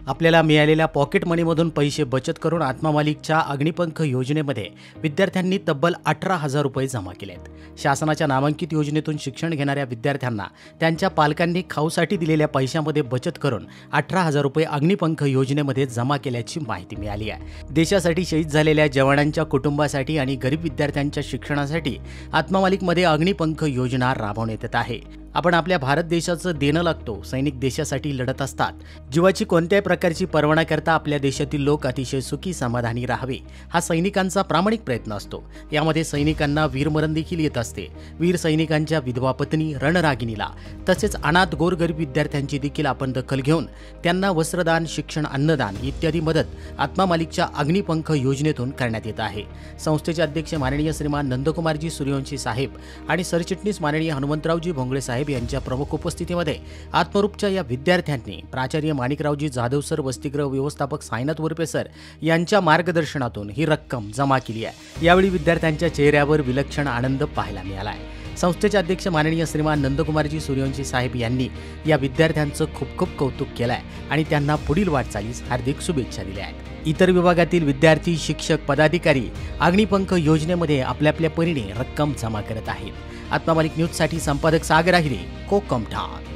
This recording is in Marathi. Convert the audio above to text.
आपल्याला मिळालेल्या पॉकेट मनीमधून पैसे बचत करून आत्मा मालिकच्या अग्निपंख योजनेमध्ये विद्यार्थ्यांनी तब्बल 18,000 रुपये जमा केलेत। शासनाच्या नामांकित योजनेतून शिक्षण घेणाऱ्या विद्यार्थ्यांना त्यांच्या पालकांनी खाऊसाठी दिलेल्या पैशामध्ये बचत करून 18,000 रुपये अग्निपंख योजनेमध्ये जमा केल्याची माहिती मिळाली आहे। देशासाठी शहीद झालेल्या जवानांच्या कुटुंबासाठी आणि गरीब विद्यार्थ्यांच्या शिक्षणासाठी आत्मा मालिकमध्ये अग्निपंख योजना राबवण्यात येत आहे। आपण आपल्या भारत देशाचं देणं लागतो। सैनिक देशासाठी लढत असतात। जीवाची कोणत्याही प्रकारची पर्वा न करता आपल्या देशातील लोक अतिशय सुखी समाधानी राहावे हा सैनिकांचा प्रामाणिक प्रयत्न असतो। यामध्ये सैनिकांना वीरमरण देखील येत असते। वीर सैनिकांच्या विधवा पत्नी रणरागिणीला तसेच अनाथ गोरगरीब विद्यार्थ्यांची देखील आपण दखल घेऊन त्यांना वस्त्रदान, शिक्षण, अन्नदान इत्यादी मदत आत्मा मालिकच्या अग्निपंख योजनेतून करण्यात येत आहे। संस्थेचे अध्यक्ष माननीय श्रीमान नंदकुमारजी सूर्यवंशी साहेब आणि सरचिटणीस माननीय हनुमंतरावजी भोंगळे साहेब यांच्या प्रमुख उपस्थितीमध्ये आत्मरूपच्या या विद्यार्थ्यांनी प्राचार्य माणिकरावजी जाधव सर, वसतिगृह व्यवस्थापक साईनाथ वरपे सर यांच्या मार्गदर्शनातून ही रक्कम जमा केली आहे। यावेळी विद्यार्थ्यांच्या चेहऱ्यावर विलक्षण आनंद पाहायला मिळाला आहे। संस्थेचे अध्यक्ष माननीय श्रीमान नंदकुमारजी सूर्यवंशी साहेब यांनी या विद्यार्थ्यांचं खूप खूप कौतुक केलं आहे आणि त्यांना पुढील वाटचालीस हार्दिक शुभेच्छा दिल्या आहेत। इतर विभागातील विद्यार्थी, शिक्षक, पदाधिकारी अग्निपंख योजनेमध्ये आपल्या परीने रक्कम जमा करत आहेत। आत्मा मालिक न्यूजसाठी संपादक सागर आहिरे, कोकम ठाण।